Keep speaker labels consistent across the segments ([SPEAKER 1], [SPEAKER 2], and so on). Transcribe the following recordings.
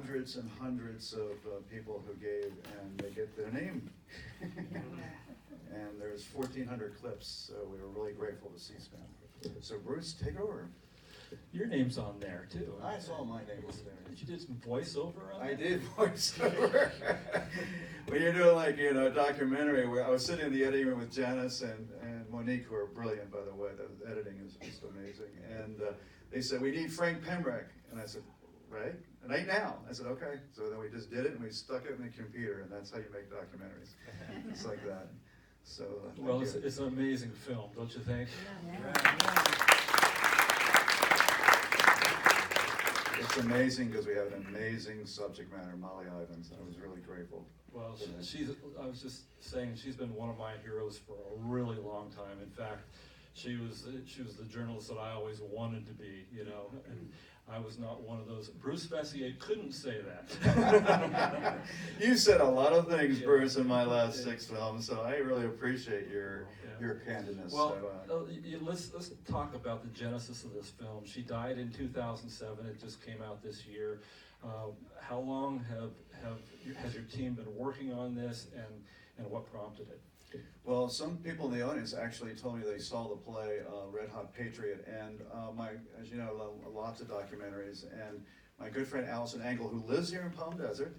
[SPEAKER 1] hundreds and hundreds of people who gave, and they get their name. And there's 1,400 clips, so we were really grateful to C-SPAN. So Bruce, take over.
[SPEAKER 2] Your name's on there too.
[SPEAKER 1] I saw my name was there.
[SPEAKER 2] Did you do some voiceover on
[SPEAKER 1] I
[SPEAKER 2] that?
[SPEAKER 1] did voiceover. When you're doing like, a documentary, where I was sitting in the editing room with Janice and Monique, who are brilliant, by the way. The editing is just amazing. And they said, we need Frank Pembroke. And I said, right? Right now. I said, okay. So then we just did it and we stuck it in the computer, and that's how you make documentaries. It's like that. So,
[SPEAKER 2] Well, it's an amazing film, don't you think?
[SPEAKER 1] It's amazing because we have an amazing subject matter, Molly Ivins. I was really grateful.
[SPEAKER 2] Well, I was just saying, she's been one of my heroes for a really long time. In fact, she was the journalist that I always wanted to be, and I was not one of those. Bruce Fessier couldn't say that.
[SPEAKER 1] You said a lot of things, Bruce, in my last 6 films, so I really appreciate your candidness.
[SPEAKER 2] Well,
[SPEAKER 1] so,
[SPEAKER 2] let's talk about the genesis of this film. She died in 2007. It just came out this year. How long has your team been working on this, and what prompted it?
[SPEAKER 1] well, some people in the audience actually told me they saw the play Red Hot Patriot, and as you know, lots of documentaries, and my good friend Allison Engel, who lives here in Palm Desert,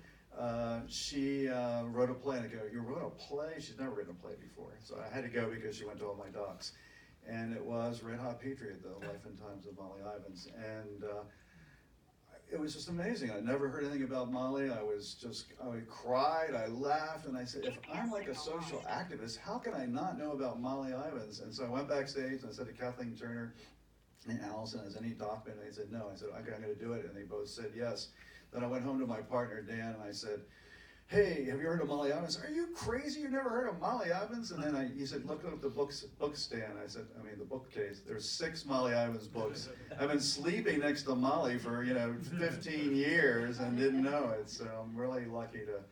[SPEAKER 1] she wrote a play, and I go, you wrote a play? She's never written a play before, so I had to go because she went to all my docs, and it was Red Hot Patriot, the life and times of Molly Ivins, and it was just amazing. I never heard anything about Molly. I cried, I laughed, and I said, if I'm like a social activist, how can I not know about Molly Ivins? And so I went backstage and I said to Kathleen Turner and Allison, has any doc been? And they said, no. I said, okay, I'm gonna do it. And they both said yes. Then I went home to my partner, Dan, and I said, hey, have you heard of Molly Ivins? Are you crazy? You never heard of Molly Ivins? And then he said, look up the book stand. I said, the bookcase. There's 6 Molly Ivins books. I've been sleeping next to Molly for 15 years and didn't know it. So I'm really lucky to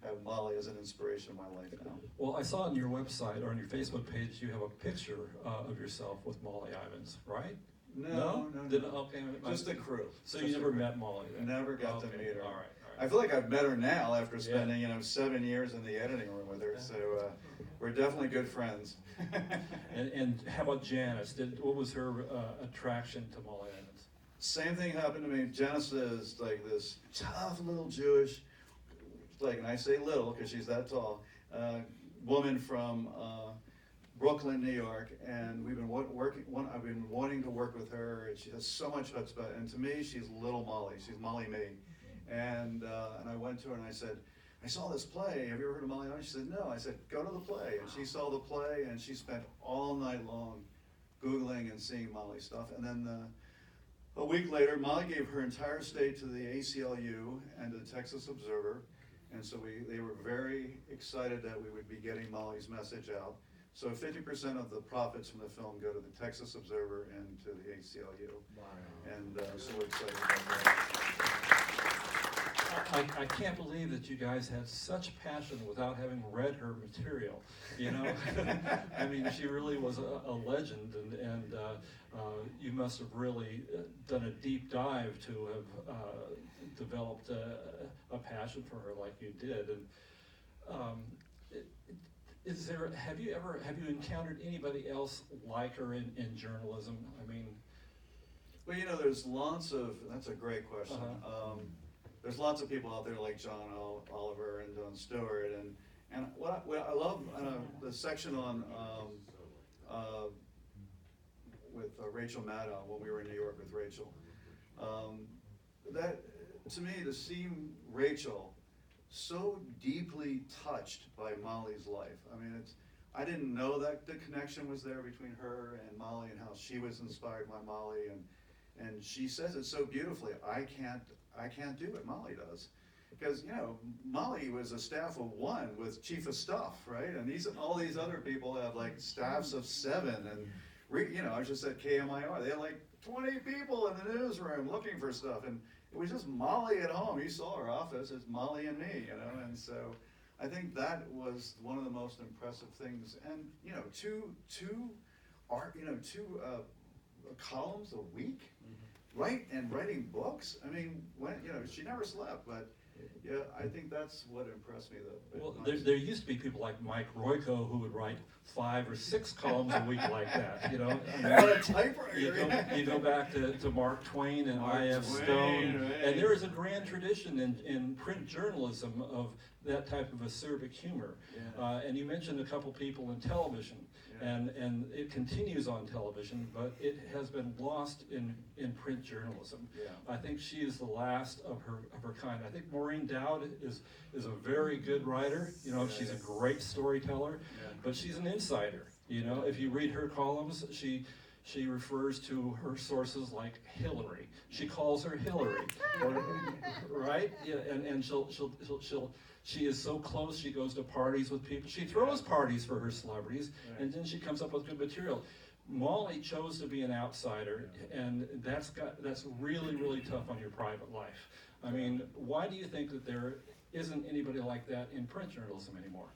[SPEAKER 1] have Molly as an inspiration in my life now.
[SPEAKER 2] Well, I saw on your website or on your Facebook page you have a picture of yourself with Molly Ivins, right?
[SPEAKER 1] No.
[SPEAKER 2] Okay.
[SPEAKER 1] Just the crew.
[SPEAKER 2] So you never met Molly then?
[SPEAKER 1] Never got to meet her.
[SPEAKER 2] All right.
[SPEAKER 1] I feel like I've met her now after spending 7 years in the editing room with her. So we're definitely good friends.
[SPEAKER 2] And how about Janice? What was her attraction to Molly Ivins?
[SPEAKER 1] Same thing happened to me. Janice is like this tough little Jewish, and I say little because she's that tall, woman from Brooklyn, New York, and we've been I've been wanting to work with her. And she has so much chutzpah, and to me, she's little Molly. She's Molly me. And I went to her and I said, I saw this play. Have you ever heard of Molly Ivins? She said, no. I said, go to the play. And she saw the play, and she spent all night long Googling and seeing Molly stuff. And then a week later, Molly gave her entire estate to the ACLU and to the Texas Observer. And so they were very excited that we would be getting Molly's message out. So 50% of the profits from the film go to the Texas Observer and to the ACLU.
[SPEAKER 2] Wow.
[SPEAKER 1] And so we're excited about that.
[SPEAKER 2] I can't believe that you guys had such passion without having read her material. She really was a legend, and you must have really done a deep dive to have developed a passion for her like you did. And have you encountered anybody else like her in journalism?
[SPEAKER 1] Well, there's lots of, that's a great question. There's lots of people out there like John Oliver and Jon Stewart, and what I love the section on with Rachel Maddow when we were in New York with Rachel. That to me, to see Rachel so deeply touched by Molly's life. I didn't know that the connection was there between her and Molly and how she was inspired by Molly, and she says it so beautifully. I can't do what Molly does, because Molly was a staff of 1 with chief of staff, right? And all these other people have like staffs of 7, and I was just at KMIR. They had like 20 people in the newsroom looking for stuff, and it was just Molly at home. You saw her office. It's Molly and me, and so I think that was one of the most impressive things. And two columns a week. writing books. I mean, when, you know, she never slept, but yeah, I think that's what impressed me the
[SPEAKER 2] Well,
[SPEAKER 1] most.
[SPEAKER 2] there used to be people like Mike Royko who would write 5 or 6 columns a week like that, you know? I mean,
[SPEAKER 1] On a typewriter.
[SPEAKER 2] you go back to Mark Twain and
[SPEAKER 1] Mark
[SPEAKER 2] I.F.
[SPEAKER 1] Twain,
[SPEAKER 2] Stone,
[SPEAKER 1] right.
[SPEAKER 2] and there is a grand tradition in print journalism of that type of acerbic humor.
[SPEAKER 1] Yeah.
[SPEAKER 2] And you mentioned a couple people in television,
[SPEAKER 1] Yeah.
[SPEAKER 2] and it continues on television, but it has been lost in print journalism.
[SPEAKER 1] Yeah.
[SPEAKER 2] I think she is the last of her kind. I think Maureen Dowd is a very good writer. You know,
[SPEAKER 1] Yeah,
[SPEAKER 2] she's a
[SPEAKER 1] yeah.
[SPEAKER 2] great storyteller,
[SPEAKER 1] Yeah.
[SPEAKER 2] but she's an insider. You know, if you read her columns, she refers to her sources like Hillary. She calls her Hillary, right? Yeah, and she is so close. She goes to parties with people. She throws parties for her celebrities,
[SPEAKER 1] Right.
[SPEAKER 2] and then she comes up with good material. Molly chose to be an outsider, and that's really, really tough on your private life. I mean, why do you think that there isn't anybody like that in print journalism anymore?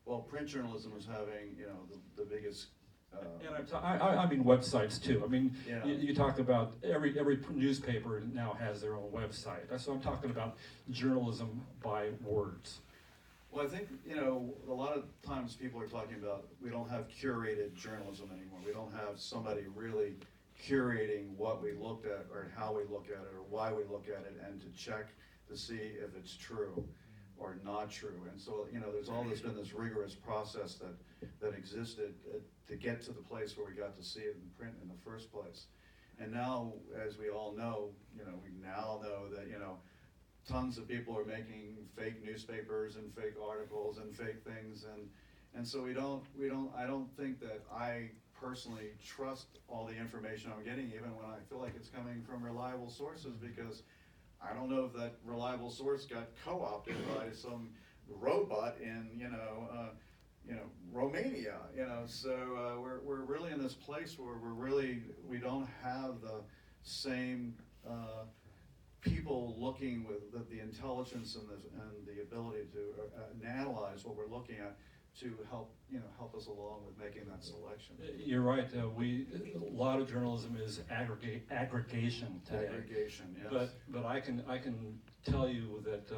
[SPEAKER 1] Well, print journalism is having, you know, the biggest,
[SPEAKER 2] And I mean websites too. I mean,
[SPEAKER 1] Yeah.
[SPEAKER 2] you talk about every newspaper now has their own website. That's what I'm talking about, journalism by words.
[SPEAKER 1] well, I think, you know, a lot of times people are talking about, we don't have curated journalism anymore. We don't have somebody really curating what we looked at, or how we look at it, or why we look at it, and to check to see if it's true or not true. And so, you know, there's always been this rigorous process that existed to get to the place where we got to see it in print in the first place. And now, as we all know, you know, we now know that, you know, tons of people are making fake newspapers and fake articles and fake things, and so I don't think that I personally trust all the information I'm getting, even when I feel like it's coming from reliable sources, because I don't know if that reliable source got co-opted by some robot in, you know, Romania, you know. So we're really in this place where we don't have the same people looking with the intelligence and the ability to analyze what we're looking at to help us along with making that selection.
[SPEAKER 2] You're right. A lot of journalism is aggregation today.
[SPEAKER 1] Aggregation, yes.
[SPEAKER 2] But I can tell you that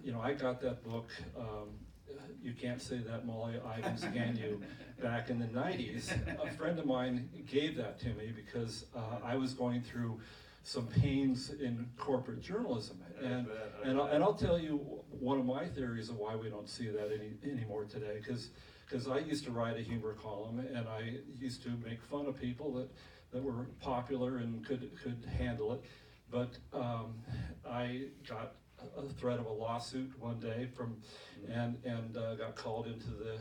[SPEAKER 2] you know, I got that book. You Can't Say That, Molly Ivins Can You, back in the 90s. A friend of mine gave that to me because I was going through some pains in corporate journalism, and I'll tell you one of my theories of why we don't see that anymore today, because I used to write a humor column, and I used to make fun of people that were popular and could handle it, but I got a threat of a lawsuit one day and got called into the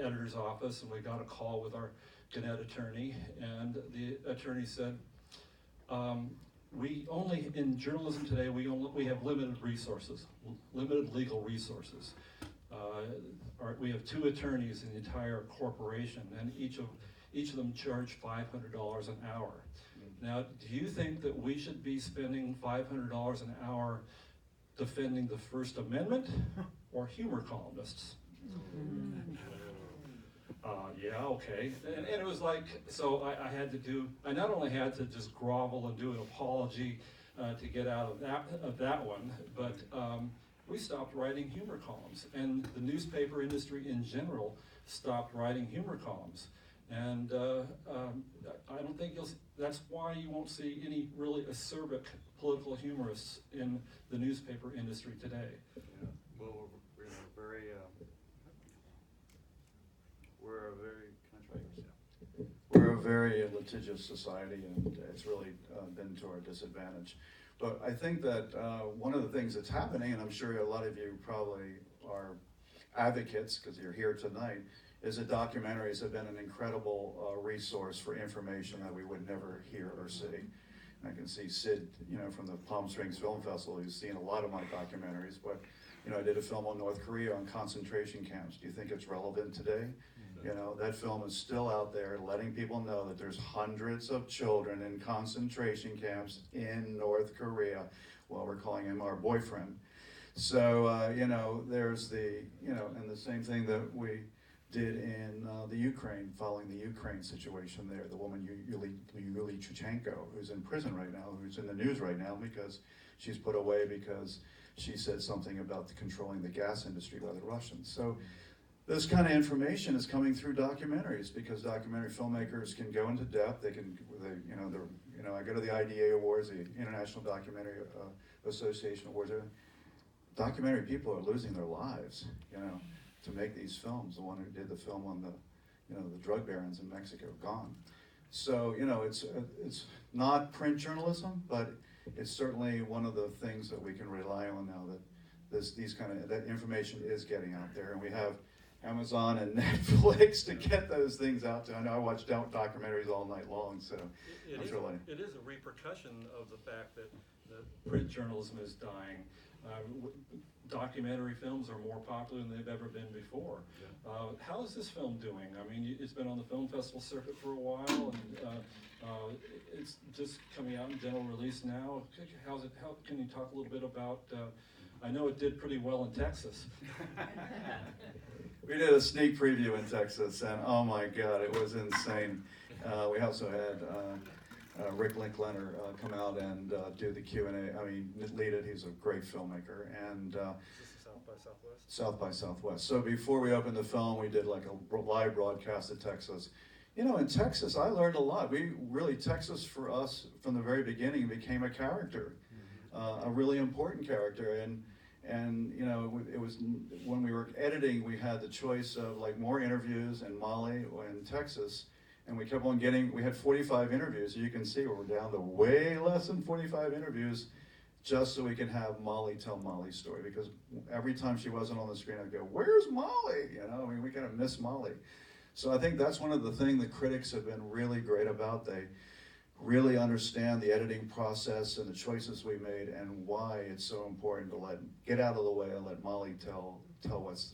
[SPEAKER 2] editor's office, and we got a call with our Gannett attorney, and the attorney said, we only, in journalism today, we have limited resources, limited legal resources. We have 2 attorneys in the entire corporation, and each of them charge $500 an hour. Now, do you think that we should be spending $500 an hour defending the First Amendment or humor columnists? Yeah, okay. And it was like, so I not only had to just grovel and do an apology to get out of that one, but we stopped writing humor columns, and the newspaper industry in general stopped writing humor columns. And I don't think that's why you won't see any really acerbic political humorists in the newspaper industry today.
[SPEAKER 1] Yeah. Well, we're very, we're a very litigious society, and it's really been to our disadvantage. But I think that one of the things that's happening, and I'm sure a lot of you probably are advocates because you're here tonight, is that documentaries have been an incredible resource for information that we would never hear or see. And I can see Sid, you know, from the Palm Springs Film Festival, who's seen a lot of my documentaries, but, you know, I did a film on North Korea on concentration camps. Do you think it's relevant today? You know, that film is still out there letting people know that there's hundreds of children in concentration camps in North Korea. Well, we're calling him our boyfriend. So, you know, there's and the same thing that did in the Ukraine, following the Ukraine situation there. The woman Yulia Chuchenko, who's in prison right now, who's in the news right now because she's put away because she said something about controlling the gas industry by the Russians. So this kind of information is coming through documentaries because documentary filmmakers can go into depth. I go to the IDA Awards, the International Documentary Association Awards. Documentary people are losing their lives, to make these films. The one who did the film on the drug barons in Mexico, gone. So, it's not print journalism, but it's certainly one of the things that we can rely on now that that information is getting out there, and we have Amazon and Netflix to get those things out to. I know I watch documentaries all night long, so
[SPEAKER 2] it is a repercussion of the fact that print journalism is dying. Documentary films are more popular than they've ever been before. Yeah. How is this film doing? I mean, it's been on the film festival circuit for a while, and it's just coming out in general release now. How can you talk a little bit about? I know it did pretty well in Texas.
[SPEAKER 1] We did a sneak preview in Texas, and oh my God, it was insane. We also had Rick Linklater come out and do the Q&A. I mean, lead it. He's a great filmmaker. And
[SPEAKER 2] South by Southwest?
[SPEAKER 1] South by Southwest. So before we opened the film, we did like a live broadcast of Texas. In Texas, I learned a lot. Texas for us from the very beginning became a character, a really important character. And it was when we were editing, we had the choice of like more interviews in Mali or in Texas. And we kept on we had 45 interviews. You can see we're down to way less than 45 interviews just so we can have Molly tell Molly's story. Because every time she wasn't on the screen, I'd go, where's Molly? We kind of miss Molly. So I think that's one of the things the critics have been really great about. They really understand the editing process and the choices we made and why it's so important to get out of the way and let Molly tell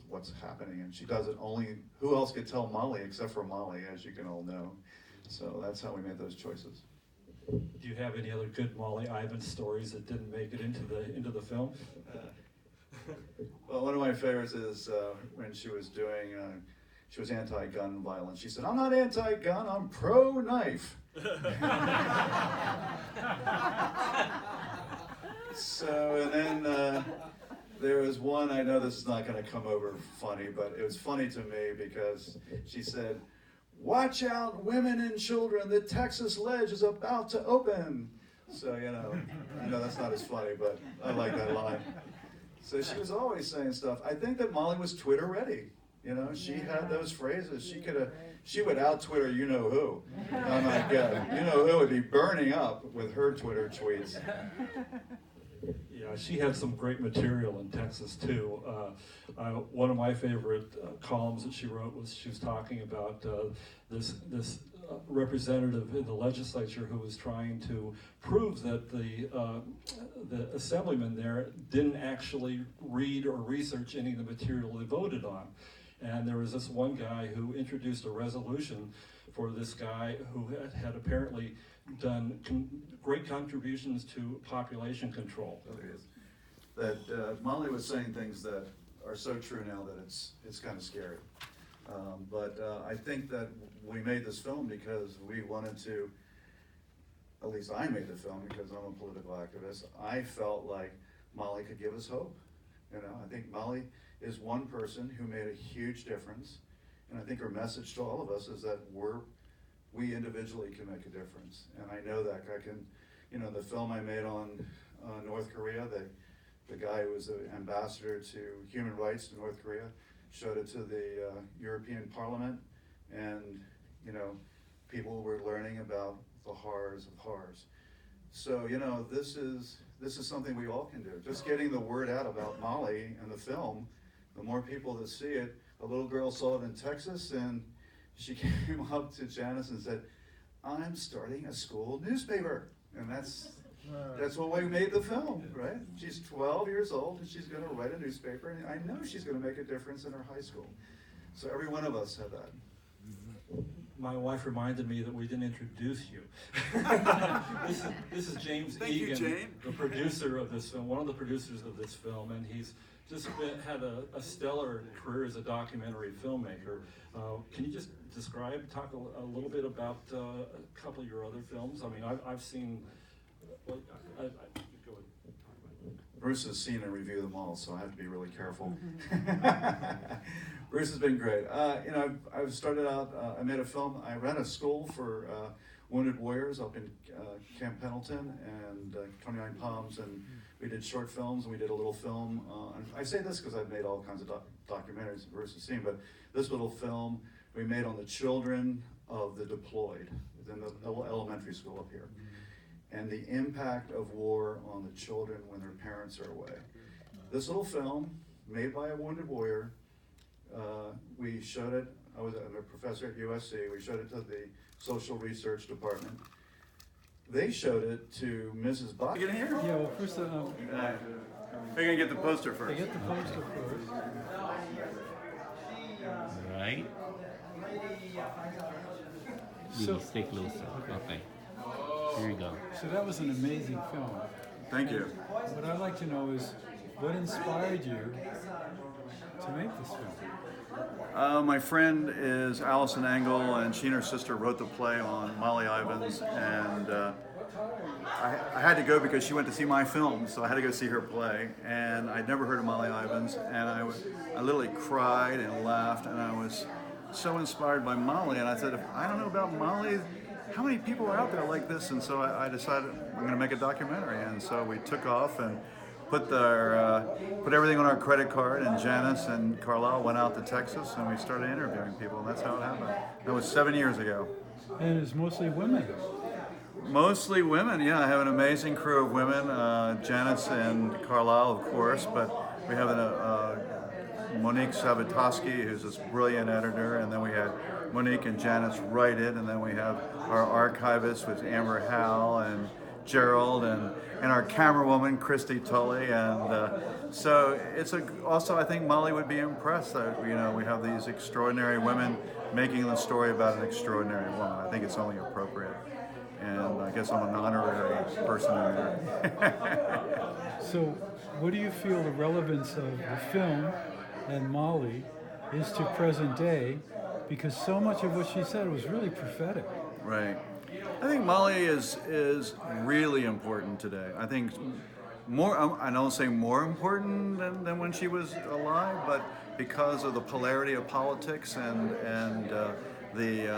[SPEAKER 1] what's happening. And she does it only, who else could tell Molly except for Molly, as you can all know. So that's how we made those choices.
[SPEAKER 2] Do you have any other good Molly Ivins stories that didn't make it into the film?
[SPEAKER 1] Well, one of my favorites is when she was she was anti-gun violence. She said, "I'm not anti-gun, I'm pro-knife." So, and then there was one, I know this is not going to come over funny, but it was funny to me because she said, "Watch out, women and children, the Texas ledge is about to open." So, I know that's not as funny, but I like that line. So she was always saying stuff. I think that Molly was Twitter ready. She had those phrases. She would out-Twitter you-know-who. Oh my God, you-know-who would be burning up with her Twitter tweets.
[SPEAKER 2] Yeah, she had some great material in Texas too. One of my favorite columns that she wrote was she was talking about this representative in the legislature who was trying to prove that the assemblyman there didn't actually read or research any of the material they voted on. And there was this one guy who introduced a resolution for this guy who had apparently done great contributions to population control.
[SPEAKER 1] That Molly was saying things that are so true now that it's kind of scary. But I think that we made this film because we wanted to, at least I made the film because I'm a political activist. I felt like Molly could give us hope. I think Molly is one person who made a huge difference. And I think her message to all of us is that we individually can make a difference. And I know that I can, the film I made on North Korea, the guy who was the ambassador to human rights to North Korea, showed it to the European Parliament, and people were learning about the horrors of horrors. So this is something we all can do. Just getting the word out about Molly and the film, the more people that see it. A little girl saw it in Texas, and she came up to Janice and said, "I'm starting a school newspaper," and that's what we made the film, right? She's 12 years old, and she's going to write a newspaper, and I know she's going to make a difference in her high school. So every one of us have that.
[SPEAKER 2] my wife reminded me that we didn't introduce you. This is James
[SPEAKER 3] Thank you,
[SPEAKER 2] Egan,
[SPEAKER 3] Jane.
[SPEAKER 2] the producer of this film, one of the producers of this film, and he's just had a stellar career as a documentary filmmaker. Can you just talk a little bit about a couple of your other films? I mean, I've seen. Well, I go ahead.
[SPEAKER 1] Bruce has seen and reviewed them all, so I have to be really careful. Bruce has been great. You know, I've started out, I made a film, I ran a school for wounded warriors up in Camp Pendleton and 29 Palms, and we did short films, and we did a little film. And I say this because I've made all kinds of documentaries that Bruce has seen, but this little film we made on the children of the deployed within the elementary school up here, and the impact of war on the children when their parents are away. This little film, made by a wounded warrior, we showed it, I'm a professor at USC, we showed it to the social research department. They showed it to Mrs. Buck.
[SPEAKER 3] You gonna hear?
[SPEAKER 4] Yeah, well, first,
[SPEAKER 3] They're gonna get the poster
[SPEAKER 4] I
[SPEAKER 3] first.
[SPEAKER 4] get the poster first.
[SPEAKER 5] Right?
[SPEAKER 4] So,
[SPEAKER 5] Stay closer. Okay. Here you go.
[SPEAKER 4] so that was an amazing film.
[SPEAKER 3] Thank you.
[SPEAKER 4] What I'd like to know is, what inspired you to make this film?
[SPEAKER 3] My friend is Allison Engel, and she and her sister wrote the play on Molly Ivins, and I had to go because she went to see my film, so I had to go see her play. And I'd never heard of Molly Ivins, and I literally cried and laughed, and I was so inspired by Molly. And I said, if I don't know about Molly, how many people are out there like this? And so I decided I'm going to make a documentary, and so we took off and put everything on our credit card, and Janice and Carlisle went out to Texas, and we started interviewing people, and that's how it happened. That was 7 years ago.
[SPEAKER 4] And it's mostly women.
[SPEAKER 3] Mostly women, yeah. I have an amazing crew of women, Janice and Carlisle, of course, but we have Monique Savitoski, who's this brilliant editor, and then we had Monique and Janice write it, and then we have our archivist with Amber Howell and Gerald, and our camera woman, Christy Tully, and so it's also I think Molly would be impressed that we have these extraordinary women making the story about an extraordinary woman. I think it's only appropriate, and I guess I'm an honorary person in there.
[SPEAKER 4] So, what do you feel the relevance of the film and Molly is to present day? Because so much of what she said was really prophetic.
[SPEAKER 3] Right. I think Molly is really important today. I think more, I don't say more important than when she was alive, but because of the polarity of politics and the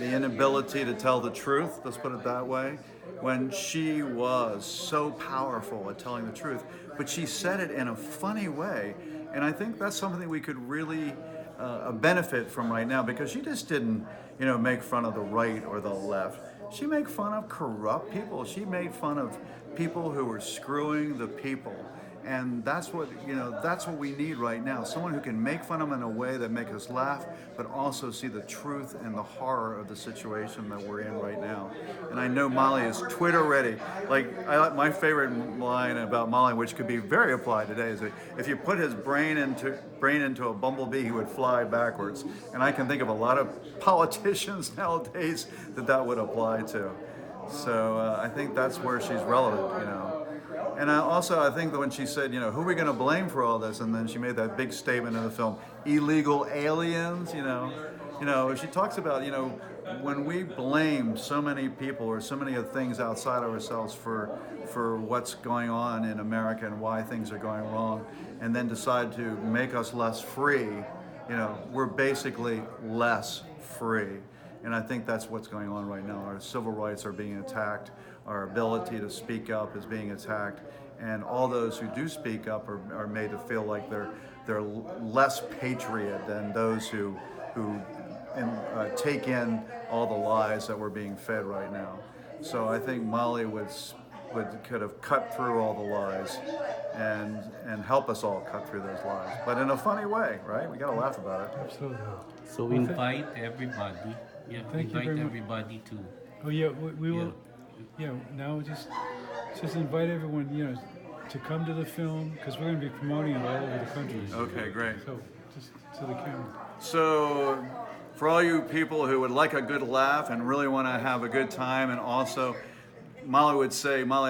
[SPEAKER 3] inability to tell the truth, let's put it that way, when she was so powerful at telling the truth, but she said it in a funny way, and I think that's something we could really benefit from right now, because she just didn't, make fun of the right or the left. She made fun of corrupt people. She made fun of people who were screwing the people. And that's what we need right now. Someone who can make fun of them in a way that makes us laugh, but also see the truth and the horror of the situation that we're in right now. And I know Molly is Twitter ready. My favorite line about Molly, which could be very applied today, is that if you put his brain into a bumblebee, he would fly backwards. And I can think of a lot of politicians nowadays that would apply to. So I think that's where she's relevant, And I think that when she said, who are we going to blame for all this? And then she made that big statement in the film, illegal aliens, she talks about, when we blame so many people or so many of things outside of ourselves for what's going on in America and why things are going wrong, and then decide to make us less free, we're basically less free. And I think that's what's going on right now. Our civil rights are being attacked. Our ability to speak up is being attacked. And all those who do speak up are made to feel like they're less patriot than those who take in all the lies that we're being fed right now. So I think Molly could have cut through all the lies and help us all cut through those lies. But in a funny way, right? We gotta laugh about it.
[SPEAKER 4] Absolutely.
[SPEAKER 5] So invite everybody. Yeah,
[SPEAKER 4] Thank you
[SPEAKER 5] invite
[SPEAKER 4] very much.
[SPEAKER 5] everybody to.
[SPEAKER 4] Oh yeah, we will. Yeah, now just invite everyone, to come to the film, because we're going to be promoting it all over the country.
[SPEAKER 3] Okay, great.
[SPEAKER 4] So just to the camera.
[SPEAKER 3] So For all you people who would like a good laugh and really want to have a good time, and also Molly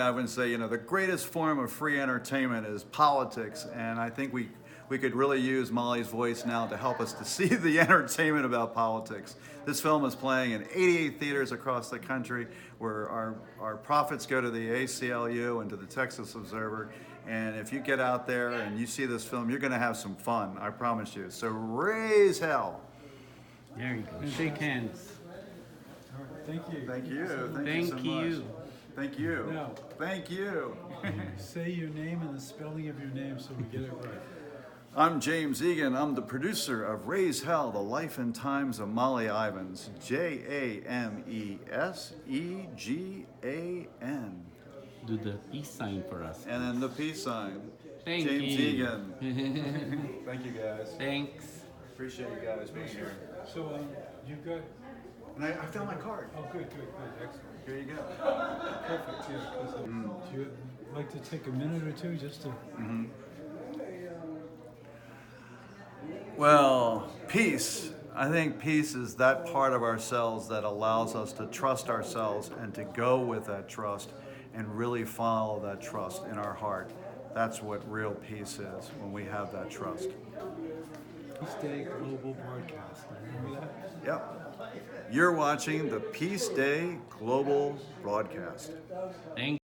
[SPEAKER 3] I would say, you know, the greatest form of free entertainment is politics, and I think we could really use Molly's voice now to help us to see the entertainment about politics. This film is playing in 88 theaters across the country, where our profits go to the ACLU and to the Texas Observer. And if you get out there and you see this film, you're going to have some fun, I promise you. So raise hell.
[SPEAKER 5] There you go. Shake hands.
[SPEAKER 4] All right, thank you.
[SPEAKER 3] Thank you. Thank you
[SPEAKER 5] Thank
[SPEAKER 3] so much.
[SPEAKER 5] you.
[SPEAKER 3] Thank you.
[SPEAKER 4] Now-
[SPEAKER 3] Thank you.
[SPEAKER 4] Say your name and the spelling of your name so we get it right.
[SPEAKER 3] I'm James Egan. I'm the producer of Raise Hell, The Life and Times of Molly Ivins. JAMESEGAN.
[SPEAKER 5] Do the peace sign for us.
[SPEAKER 3] And then the peace sign.
[SPEAKER 5] Thank
[SPEAKER 3] James
[SPEAKER 5] you.
[SPEAKER 3] Egan. Thank you guys.
[SPEAKER 5] Thanks.
[SPEAKER 3] Appreciate you guys being here.
[SPEAKER 4] So you've got,
[SPEAKER 3] And I found my card.
[SPEAKER 4] oh, good, excellent.
[SPEAKER 3] Here you go.
[SPEAKER 4] Perfect, yeah. 'Cause, would you like to take a minute or two just to,
[SPEAKER 3] Well, peace. I think peace is that part of ourselves that allows us to trust ourselves and to go with that trust and really follow that trust in our heart. That's what real peace is, when we have that trust.
[SPEAKER 4] Peace Day Global Broadcast? Remember that?
[SPEAKER 3] Yep. You're watching the Peace Day Global Broadcast.
[SPEAKER 5] Thank